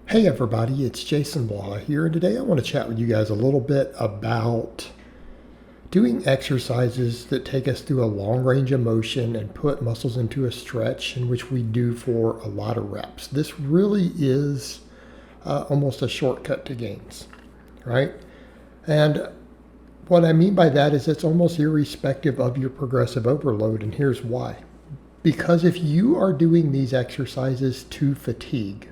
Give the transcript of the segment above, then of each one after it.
Hey everybody, it's Jason Blaha here, and today I want to chat with you guys a little bit about doing exercises that take us through a long range of motion and put muscles into a stretch in which we do for a lot of reps. This really is almost a shortcut to gains, right? And what I mean by that is it's almost irrespective of your progressive overload, and here's why. Because if you are doing these exercises to fatigue,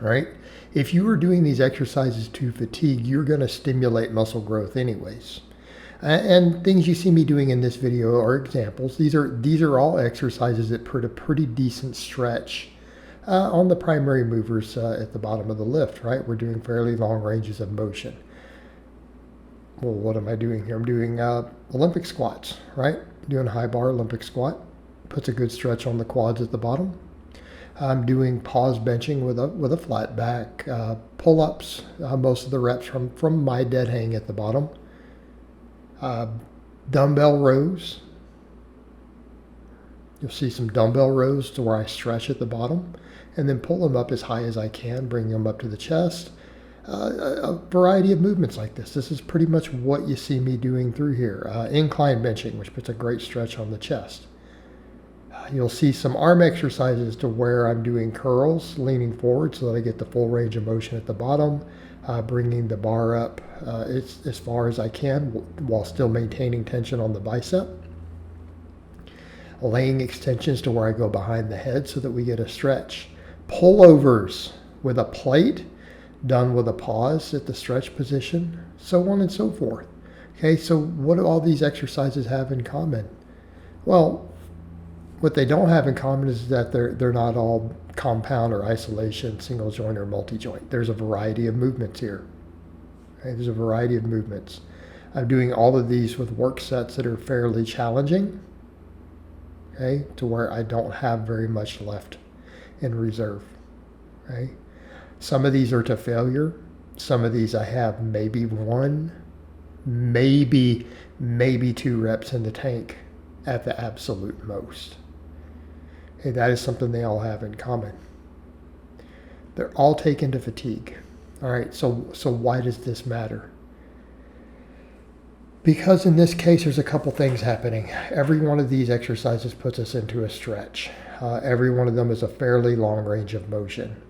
right? If you are doing these exercises to fatigue, you're going to stimulate muscle growth anyways. And things you see me doing in this video are examples. These are all exercises that put a pretty decent stretch on the primary movers at the bottom of the lift, right? We're doing fairly long ranges of motion. Well, what am I doing here? I'm doing Olympic squats, right? Doing a high bar Olympic squat. Puts a good stretch on the quads at the bottom. I'm doing pause benching with a flat back, pull-ups, most of the reps from my dead hang at the bottom. Dumbbell rows. You'll see some dumbbell rows to where I stretch at the bottom and then pull them up as high as I can, bring them up to the chest. A variety of movements like this. This is pretty much what you see me doing through here. Incline benching, which puts a great stretch on the chest. You'll see some arm exercises to where I'm doing curls, leaning forward so that I get the full range of motion at the bottom, bringing the bar up as far as I can while still maintaining tension on the bicep. Laying extensions to where I go behind the head so that we get a stretch. Pullovers with a plate done with a pause at the stretch position, so on and so forth. Okay, so what do all these exercises have in common? Well, what they don't have in common is that they're not all compound or isolation, single joint or multi-joint. There's a variety of movements here. Okay? There's a variety of movements. I'm doing all of these with work sets that are fairly challenging, okay, to where I don't have very much left in reserve. Okay? Some of these are to failure. Some of these I have maybe one, maybe 2 reps in the tank at the absolute most. Okay, that is something they all have in common. They're all taken to fatigue. All right, so why does this matter? Because in this case, there's a couple things happening. Every one of these exercises puts us into a stretch. Every one of them is a fairly long range of motion.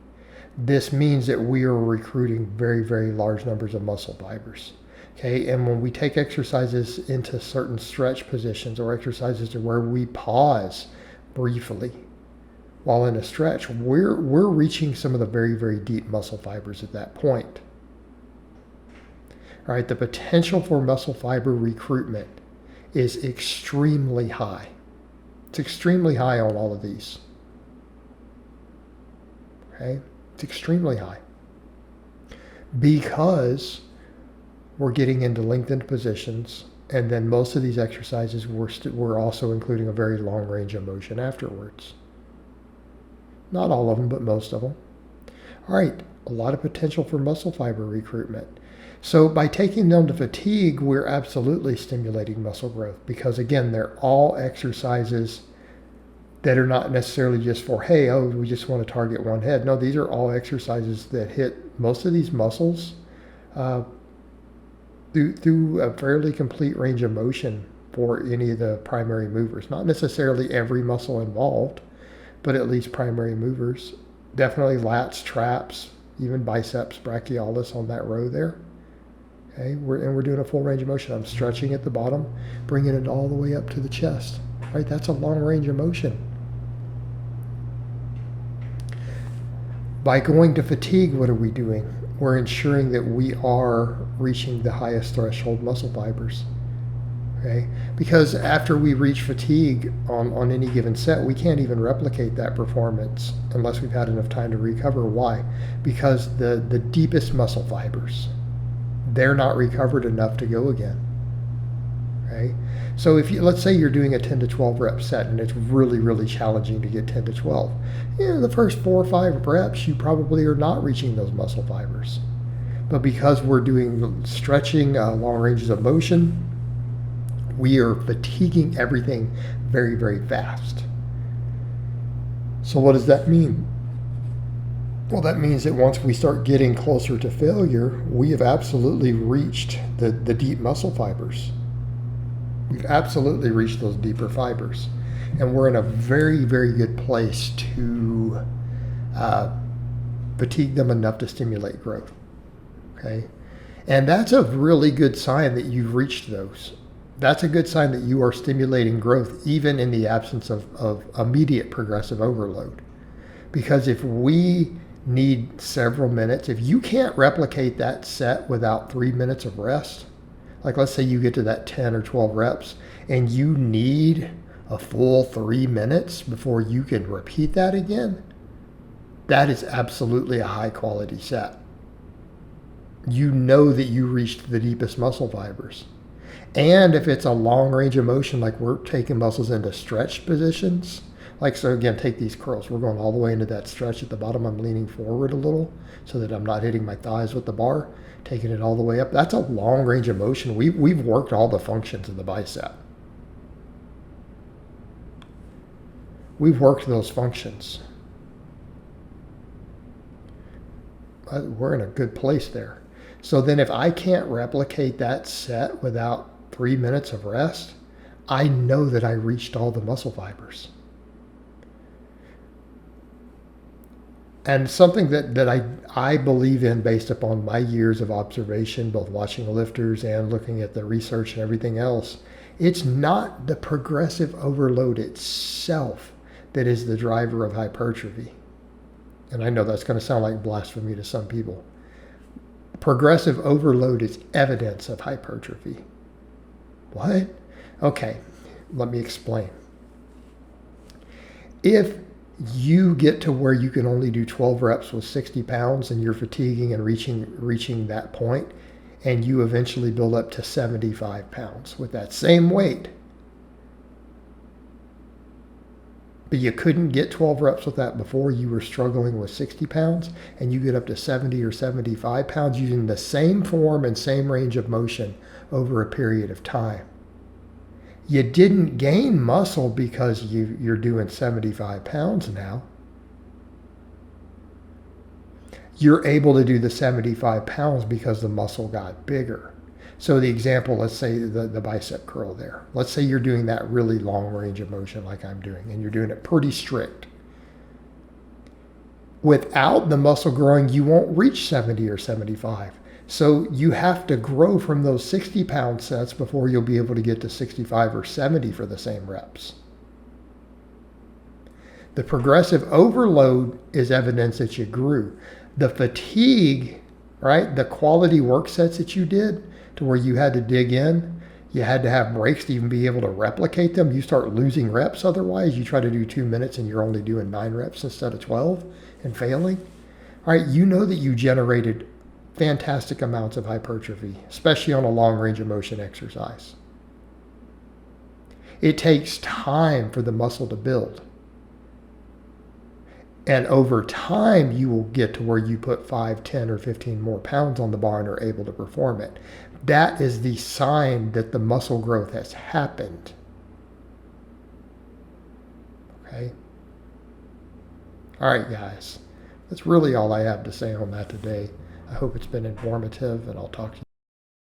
This means that we are recruiting very, very large numbers of muscle fibers. Okay, and when we take exercises into certain stretch positions or exercises to where we pause briefly while in a stretch, we're reaching some of the very, very deep muscle fibers at that point. All right, the potential for muscle fiber recruitment is extremely high. It's extremely high on all of these. Okay, it's extremely high because we're getting into lengthened positions, and then most of these exercises we're also including a very long range of motion afterwards. Not all of them, but most of them. All right, a lot of potential for muscle fiber recruitment. So by taking them to fatigue, we're absolutely stimulating muscle growth because, again, they're all exercises that are not necessarily just for, hey, oh, we just want to target one head. No, these are all exercises that hit most of these muscles through a fairly complete range of motion for any of the primary movers. Not necessarily every muscle involved, but at least primary movers. Definitely lats, traps, even biceps, brachialis on that row there. Okay, we're doing a full range of motion. I'm stretching at the bottom, bringing it all the way up to the chest. Right, that's a long range of motion. By going to fatigue, what are we doing? We're ensuring that we are reaching the highest threshold muscle fibers. Okay? Because after we reach fatigue on any given set, we can't even replicate that performance unless we've had enough time to recover. Why? Because the deepest muscle fibers, they're not recovered enough to go again. Okay? So let's say you're doing a 10 to 12 rep set and it's really, really challenging to get 10 to 12. The first 4 or 5 reps, you probably are not reaching those muscle fibers. But because we're doing stretching, long ranges of motion, we are fatiguing everything very, very fast. So what does that mean? Well, that means that once we start getting closer to failure, we have absolutely reached the deep muscle fibers. We've absolutely reached those deeper fibers. And we're in a very, very good place to fatigue them enough to stimulate growth. Okay? And that's a really good sign that you've reached those. That's a good sign that you are stimulating growth even in the absence of immediate progressive overload. Because if we need several minutes, if you can't replicate that set without 3 minutes of rest, like let's say you get to that 10 or 12 reps and you need a full 3 minutes before you can repeat that again, that is absolutely a high quality set. You know that you reached the deepest muscle fibers. And if it's a long range of motion, like we're taking muscles into stretch positions, like, so again, take these curls. We're going all the way into that stretch at the bottom. I'm leaning forward a little so that I'm not hitting my thighs with the bar, taking it all the way up. That's a long range of motion. We've worked all the functions of the bicep. We've worked those functions. We're in a good place there. So then if I can't replicate that set without 3 minutes of rest, I know that I reached all the muscle fibers. And something that I believe in based upon my years of observation, both watching lifters and looking at the research and everything else, it's not the progressive overload itself that is the driver of hypertrophy. And I know that's going to sound like blasphemy to some people. Progressive overload is evidence of hypertrophy. What? Okay, let me explain. If you get to where you can only do 12 reps with 60 pounds and you're fatiguing and reaching that point, and you eventually build up to 75 pounds with that same weight, but you couldn't get 12 reps with that before, you were struggling with 60 pounds, and you get up to 70 or 75 pounds using the same form and same range of motion over a period of time. You didn't gain muscle because you're doing 75 pounds now. You're able to do the 75 pounds because the muscle got bigger. So the example, let's say the bicep curl there. Let's say you're doing that really long range of motion like I'm doing, and you're doing it pretty strict. Without the muscle growing, you won't reach 70 or 75. So you have to grow from those 60-pound sets before you'll be able to get to 65 or 70 for the same reps. The progressive overload is evidence that you grew. The fatigue, right, the quality work sets that you did to where you had to dig in, you had to have breaks to even be able to replicate them. You start losing reps otherwise. You try to do 2 minutes and you're only doing 9 reps instead of 12 and failing. All right, you know that you generated fantastic amounts of hypertrophy, especially on a long range of motion exercise. It takes time for the muscle to build. And over time, you will get to where you put 5, 10, or 15 more pounds on the bar and are able to perform it. That is the sign that the muscle growth has happened. Okay? All right, guys. That's really all I have to say on that today. I hope it's been informative, and I'll talk to you.